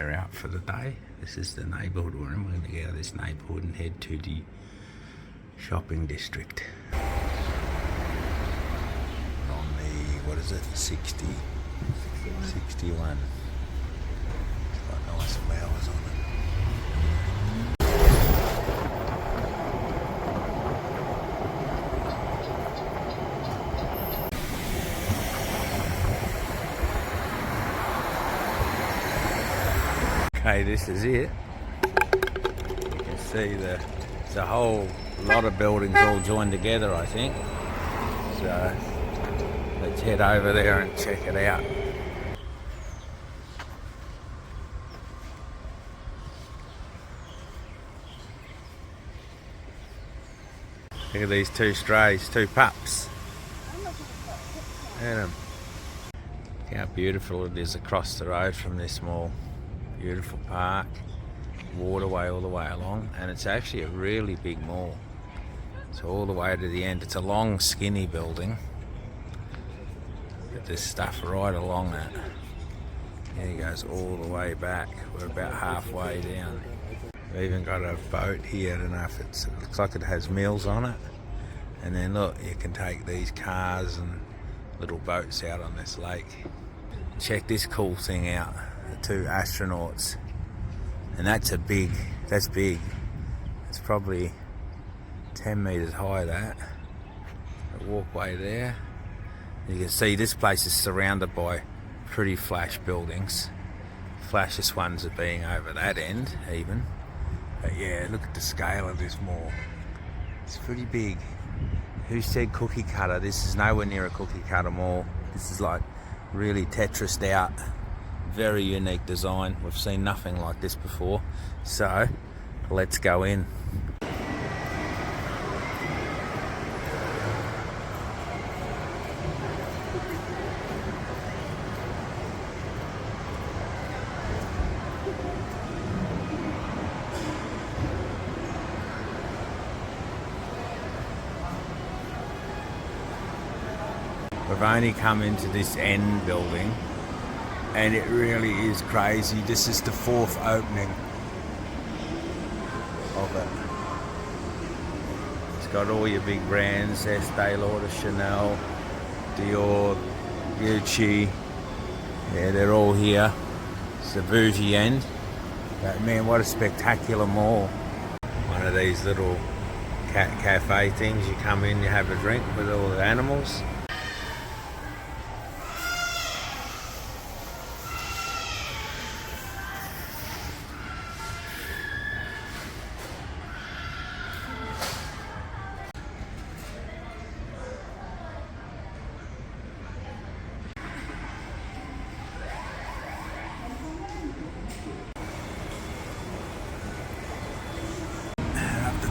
we're out for the day. This is the neighbourhood we're in. We're going to get out of this neighbourhood and head to the shopping district. On the, what is it, 60? 61. It's got nice flowers on it. Okay, this is it. You can see there's a whole lot of buildings all joined together, I think. So let's head over there and check it out. Look at these two strays, two pups. Look at them. Look how beautiful it is across the road from this mall. Beautiful park, waterway all the way along, and it's actually a really big mall. It's all the way to the end. It's a long, skinny building. But there's stuff right along that. There it goes all the way back. We're about halfway down. We've even got a boat here. I don't know if it looks like it has meals on it. And then look, you can take these cars and little boats out on this lake. Check this cool thing out. The two astronauts. And that's big. It's probably 10 metres high, that. A walkway there. You can see this place is surrounded by pretty flash buildings. Flashiest ones are being over that end even. But yeah, look at the scale of this mall. It's pretty big. Who said cookie cutter? This is nowhere near a cookie cutter mall. This is like really Tetrised out. Very unique design. We've seen nothing like this before. So let's go in. We've only come into this end building and it really is crazy. This is the fourth opening of it. It's got all your big brands, Estee Lauder, Chanel, Dior, Gucci. Yeah, they're all here. It's the bougie end. But man, what a spectacular mall. One of these little cafe things. You come in, you have a drink with all the animals.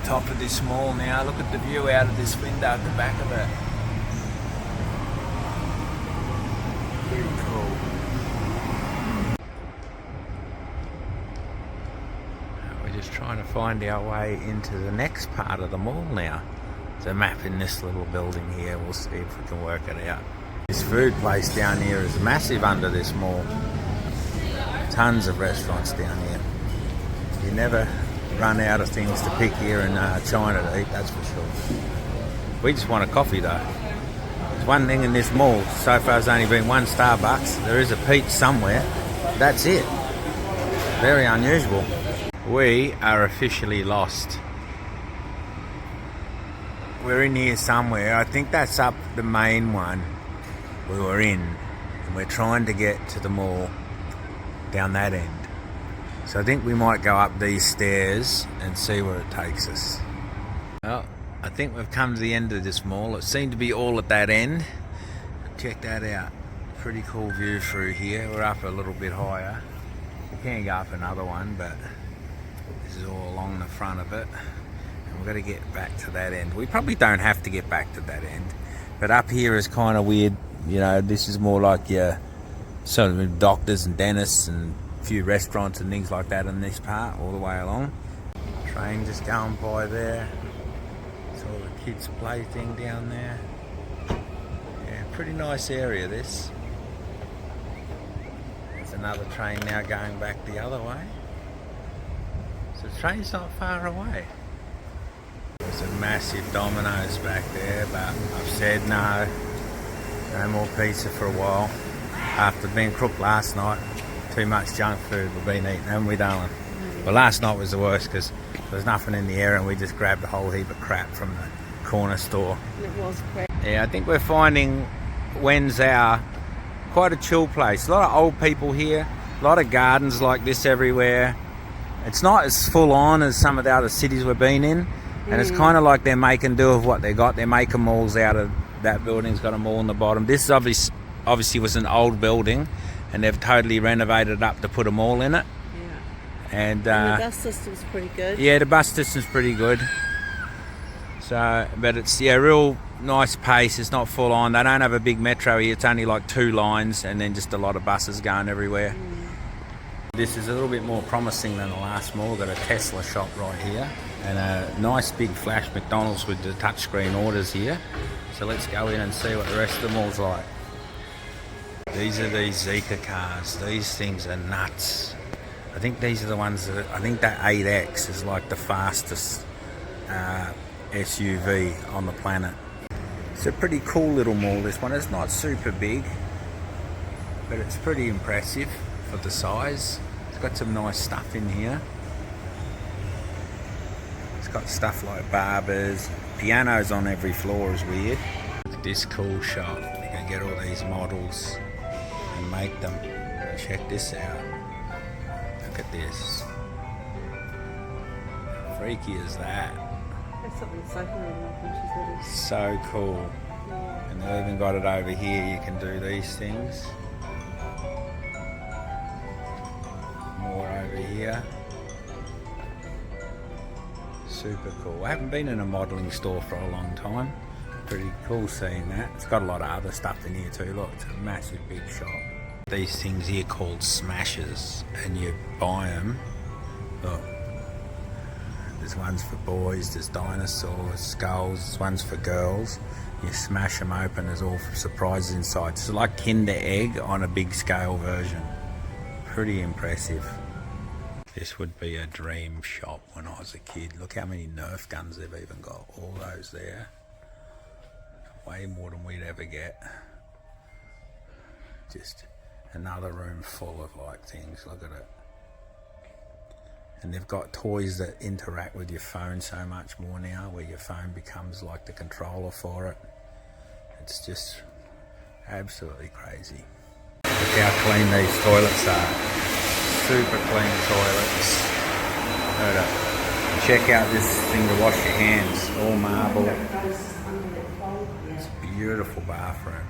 Top of this mall now. Look at the view out of this window at the back of it. Pretty cool. We're just trying to find our way into the next part of the mall now. There's a map in this little building here. We'll see if we can work it out. This food place down here is massive under this mall. Tons of restaurants down here. You never run out of things to pick here in China to eat, that's for sure. We just want a coffee though. There's one thing in this mall, so far there's only been one Starbucks. There is a Peach somewhere. That's it. Very unusual. We are officially lost. We're in here somewhere. I think that's up the main one we were in. And we're trying to get to the mall down that end. So I think we might go up these stairs and see where it takes us. Well, I think we've come to the end of this mall. It seemed to be all at that end. Check that out. Pretty cool view through here. We're up a little bit higher. We can go up another one, but this is all along the front of it. And we've got to get back to that end. We probably don't have to get back to that end. But up here is kind of weird. You know, this is more like your sort of doctors and dentists and few restaurants and things like that in this part all the way along. Train just going by there. It's all the kids play thing down there. Yeah, pretty nice area this. There's another train now going back the other way. So the train's not far away. There's a massive Domino's back there, but I've said no more pizza for a while. After being cooked last night, too much junk food we've been eating, haven't we, darling? Well, last night was the worst because there was nothing in the area and we just grabbed a whole heap of crap from the corner store. It was crap. Yeah, I think we're finding Wenzhou quite a chill place. A lot of old people here, a lot of gardens like this everywhere. It's not as full on as some of the other cities we've been in, and it's kind of like they're making do of what they got. They're making malls out of that building's got a mall on the bottom. This obviously was an old building, and they've totally renovated it up to put a mall in it. Yeah. And the bus system's pretty good. Yeah, the bus system's pretty good. So, but it's real nice pace. It's not full on. They don't have a big metro here. It's only like 2 lines and then just a lot of buses going everywhere. This is a little bit more promising than the last mall. We've got a Tesla shop right here and a nice big flash McDonald's with the touchscreen orders here. So let's go in and see what the rest of the mall's like. These are these Zeekr cars. These things are nuts. I think these are the ones that, I think that 8X is like the fastest SUV on the planet. It's a pretty cool little mall, this one. It's not super big, but it's pretty impressive for the size. It's got some nice stuff in here. It's got stuff like barbers, pianos on every floor is weird. This cool shop, you can get all these models and make them. Check this out. Look at this. How freaky is that? There's something cycling like when she's little. So cool. Yeah. And they've even got it over here. You can do these things. More over here. Super cool. I haven't been in a modelling store for a long time. Pretty cool seeing that. It's got a lot of other stuff in here too. Look, it's a massive big shop. These things here called smashers, and you buy them. Look, there's ones for boys, there's dinosaurs, skulls, there's ones for girls. You smash them open, there's all surprises inside. It's like Kinder Egg on a big scale version. Pretty impressive. This would be a dream shop when I was a kid. Look how many Nerf guns they've even got. All those there. Way more than we'd ever get. Just another room full of like things. Look at it. And they've got toys that interact with your phone so much more now, where your phone becomes like the controller for it. It's just absolutely crazy. Look how clean these toilets are. Super clean toilets. Look at it. Check out this thing to wash your hands. All marble. It's a beautiful bathroom.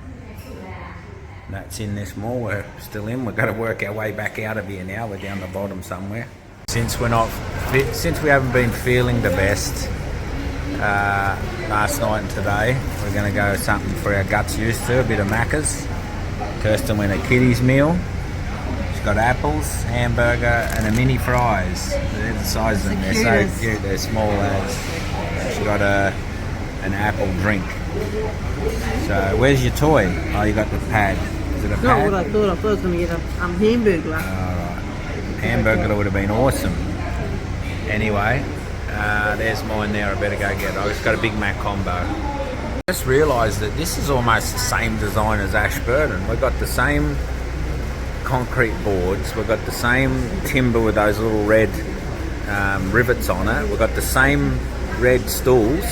And that's in this mall we're still in. We've got to work our way back out of here now. We're down the bottom somewhere. Since we haven't been feeling the best last night and today, we're going to go something for our guts used to, a bit of Macca's. Kirsten went a kiddie's meal. She's got apples, hamburger and a mini fries. They're the size of them, they're so cute, they're small as. She got an apple drink. So where's your toy? Oh, you got the pad. Is it a pad? Not what I thought. I thought I was going to get a hamburger. Hamburger would have been awesome. Anyway, there's mine there. I better go get it. I just got a Big Mac combo. I just realised that this is almost the same design as Ashburton. We've got the same concrete boards. We've got the same timber with those little red rivets on it. We've got the same red stools.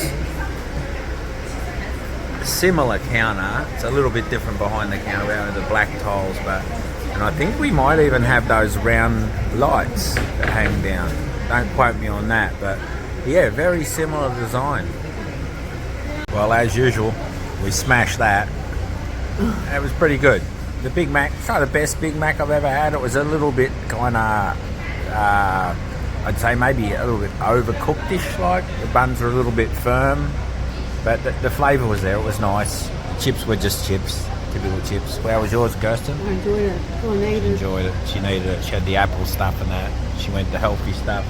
Similar counter. It's a little bit different behind the counter with the black tiles, and I think we might even have those round lights that hang down. Don't quote me on that, but yeah, very similar design. Well, as usual, we smashed that. It was pretty good. The Big Mac, it's not the best Big Mac I've ever had. It was a little bit kind of, I'd say maybe a little bit overcooked-ish, like. The buns were a little bit firm, but the flavour was there. It was nice. The chips were just chips. Typical chips. How was yours, Kirsten? I enjoyed it. I needed it. Enjoyed it. She needed it. She had the apple stuff and that. She went the healthy stuff.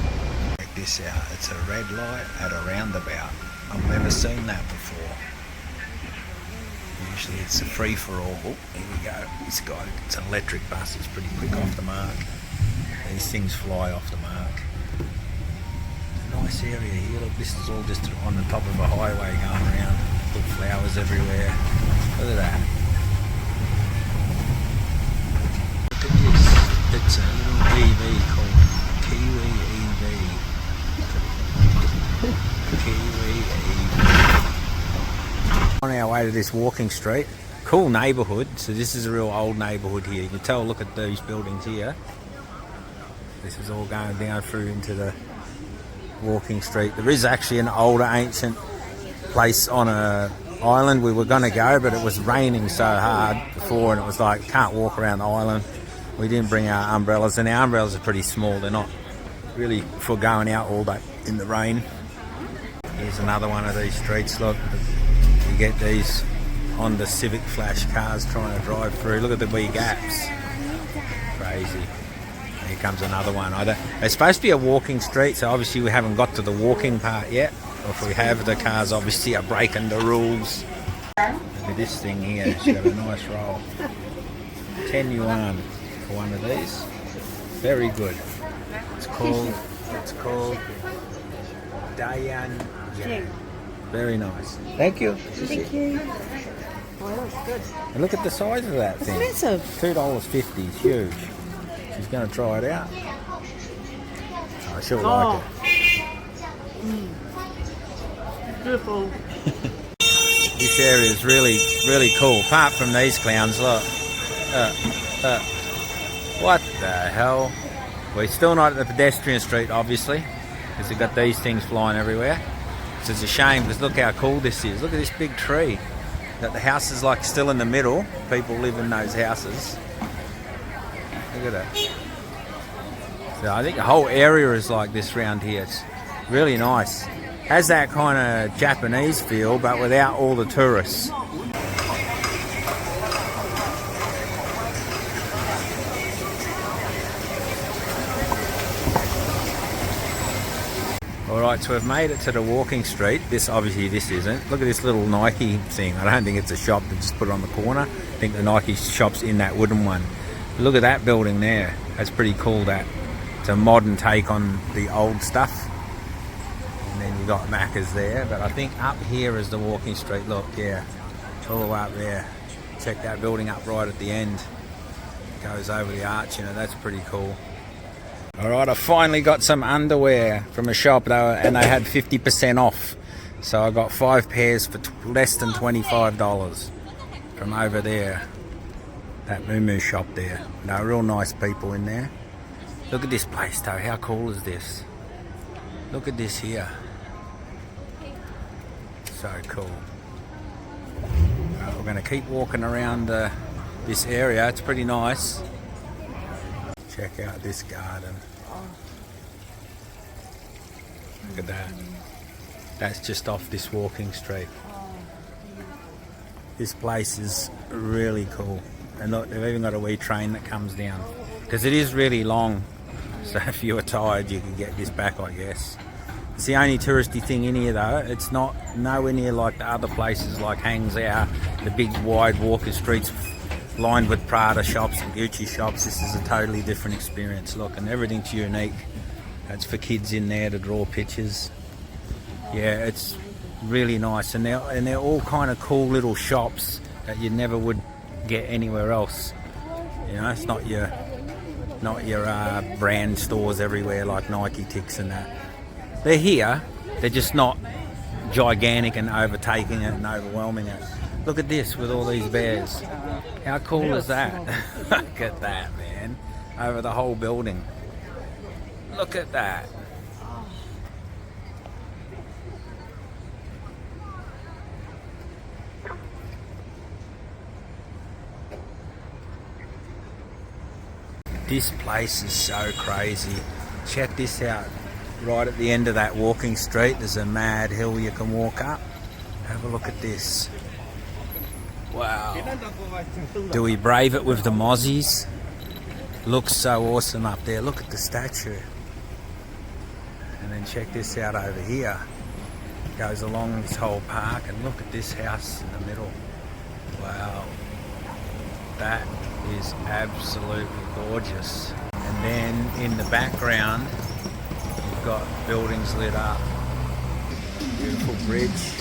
Check this out. It's a red light at a roundabout. I've never seen that before. You Usually it's a free-for-all. Oh, here we go. It's an electric bus. It's pretty quick off the mark. These things fly off the mark. Nice area here. Look, this is all just on the top of a highway going around. Little flowers everywhere. Look at that. Look at this. It's a little EV called Kiwi EV. Kiwi EV. On our way to this walking street. Cool neighbourhood. So this is a real old neighbourhood here. You can tell, look at these buildings here. This is all going down through into the walking street. There is actually an older ancient place on a island we were going to go, but it was raining so hard before and it was like can't walk around the island. We didn't bring our umbrellas, and our umbrellas are pretty small. They're not really for going out all day in the rain. Here's another one of these streets. Look, you get these Honda Civic Flash cars trying to drive through. Look at the wee gaps. Crazy. Here comes another one. It's supposed to be a walking street, so obviously we haven't got to the walking part yet. Or if we have, the cars obviously are breaking the rules. Look at this thing here. It's got a nice roll. 10 yuan for one of these. Very good. It's called Dayan Jang. Very nice. Thank you. Thank you. Oh, that looks good. And look at the size of that thing. It's massive. $2.50. It's huge. She's going to try it out. Oh, she'll like it. Beautiful. This area is really, really cool. Apart from these clowns, look. What the hell? We're still not at the pedestrian street, obviously, because they've got these things flying everywhere. So it's a shame, because look how cool this is. Look at this big tree. That the house is like still in the middle. People live in those houses. Look at that. So I think the whole area is like this round here. It's really nice. Has that kind of Japanese feel, but without all the tourists. Alright, so we've made it to the walking street. This isn't. Look at this little Nike thing. I don't think it's a shop. They just put it on the corner. I think the Nike shop's in that wooden one. Look at that building there. That's pretty cool, that. It's a modern take on the old stuff. And then you got Macca's there. But I think up here is the walking street. Look, yeah. All the way up there. Check that building up right at the end. Goes over the arch, you know, that's pretty cool. Alright, I finally got some underwear from a shop, and they had 50% off. So I got 5 pairs for less than $25 from over there. That Moo shop there. No, real nice people in there. Look at this place though, how cool is this? Look at this here. So cool. We're going to keep walking around this area, it's pretty nice. Check out this garden. Look at that. That's just off this walking street. This place is really cool. And look, they've even got a wee train that comes down. Because it is really long. So if you were tired, you could get this back, I guess. It's the only touristy thing in here though. It's not nowhere near like the other places like Hangs Out, the big wide walking streets lined with Prada shops and Gucci shops. This is a totally different experience. Look, and everything's unique. That's for kids in there to draw pictures. Yeah, it's really nice, and they're all kind of cool little shops that you never would get anywhere else. You know, it's not your brand stores everywhere like Nike Ticks and that. They're here. They're just not gigantic and overtaking it and overwhelming it. Look at this with all these bears. How cool is that? Look at that, man. Over the whole building. Look at that. This place is so crazy. Check this out. Right at the end of that walking street, there's a mad hill you can walk up. Have a look at this. Wow. Do we brave it with the mozzies? Looks so awesome up there. Look at the statue. And then check this out over here. Goes along this whole park, and look at this house in the middle. Wow, that is absolutely gorgeous. And then in the background, you've got buildings lit up. Beautiful bridge.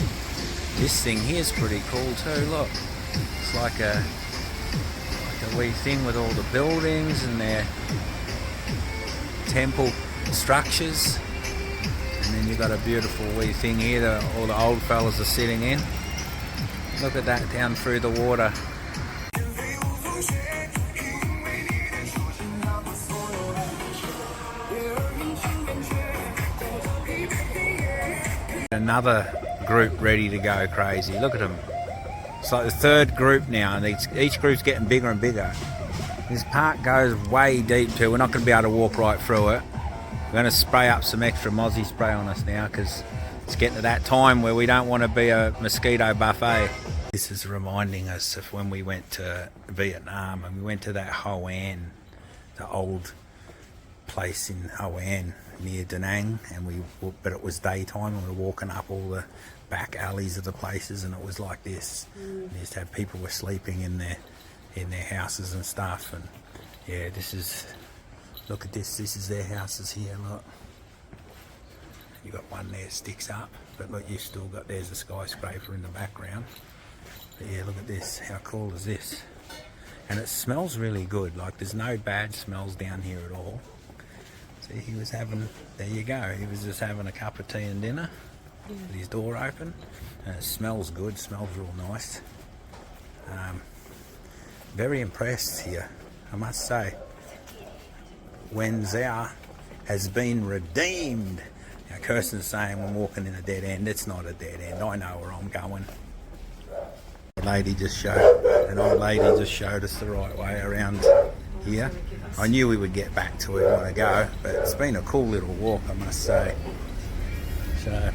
This thing here is pretty cool too. Look, it's like a wee thing with all the buildings and their temple structures. And then you've got a beautiful wee thing here that all the old fellas are sitting in. Look at that down through the water. Another group ready to go crazy. Look at them. It's like the third group now, and each group's getting bigger and bigger. This park goes way deep too. We're not going to be able to walk right through it. We're going to spray up some extra Mozzie spray on us now because it's getting to that time where we don't want to be a mosquito buffet. This is reminding us of when we went to Vietnam and we went to that Ho An, the old place in Ho An near Da Nang, but it was daytime and we were walking up all the back alleys of the places and it was like this. And you used to have people were sleeping in their houses and stuff, and yeah, look at this is their houses here. Look, you got one there sticks up, but look, you've still got, there's a skyscraper in the background. But yeah, look at this, how cool is this? And it smells really good, like there's no bad smells down here at all. See, he was having, there you go, he was just having a cup of tea and dinner with his door open, and it smells good, smells real nice. Very impressed here, I must say. Wen Zhao has been redeemed. Now Kirsten's saying I'm walking in a dead end. It's not a dead end, I know where I'm going. An old lady just showed us the right way around here. I knew we would get back to where we want to go, but it's been a cool little walk, I must say. So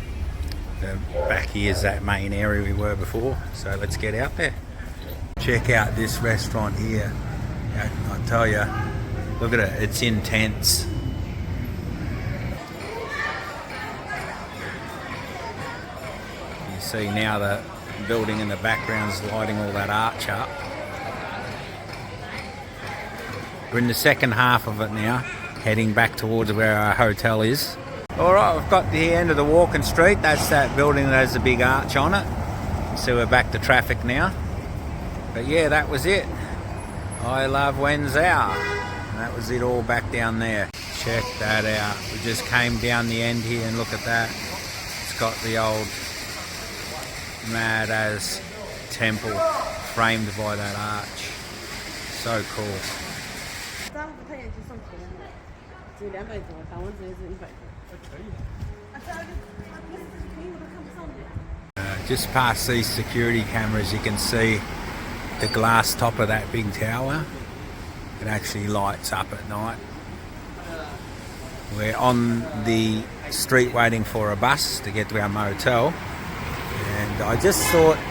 back here's that main area we were before, so let's get out there. Check out this restaurant here. I tell you, look at it, it's intense. You see now the building in the background is lighting all that arch up. We're in the second half of it now, heading back towards where our hotel is. Alright, we've got the end of the walking street. That's that building that has a big arch on it. So we're back to traffic now. But yeah, that was it. I love Wen Zhao. And that was it all back down there. Check that out. We just came down the end here and look at that. It's got the old Mad As temple framed by that arch. So cool. Just past these security cameras you can see the glass top of that big tower. It actually lights up at night. We're on the street waiting for a bus to get to our motel, and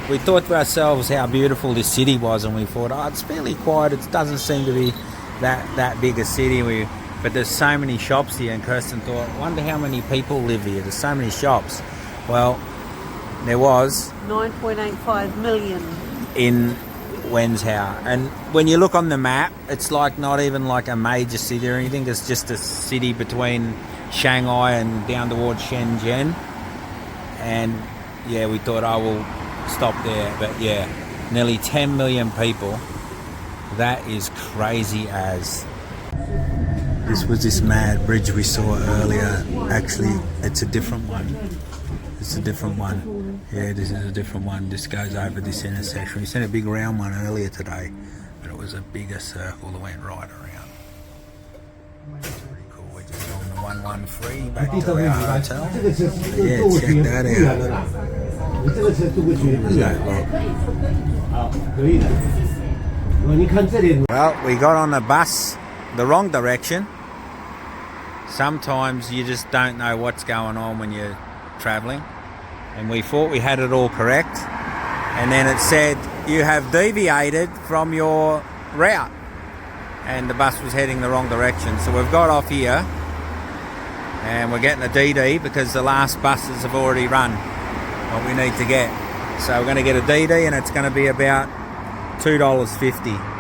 we thought to ourselves how beautiful this city was, and we thought, oh, it's fairly quiet, it doesn't seem to be that big a city. But there's so many shops here, and Kirsten thought, wonder how many people live here, there's so many shops. Well, there was 9.85 million in Wen Zhao, and when you look on the map, it's like not even like a major city or anything. It's just a city between Shanghai and down towards Shenzhen. And yeah, we thought, oh, we'll stop there. But yeah, nearly 10 million people. That is crazy as. This was this mad bridge we saw earlier. Actually, it's a different one. It's a different one. Yeah, this is a different one. This goes over this intersection. We seen a big round one earlier today, but it was a bigger circle that went right around. Pretty cool. We're just on the 113 back to our hotel. But yeah, check that out. Well, we got on a bus the wrong direction. Sometimes you just don't know what's going on when you're travelling, and we thought we had it all correct, and then it said you have deviated from your route, and the bus was heading the wrong direction. So we've got off here and we're getting a DD because the last buses have already run what we need to get. So we're going to get a DD, and it's going to be about $2.50.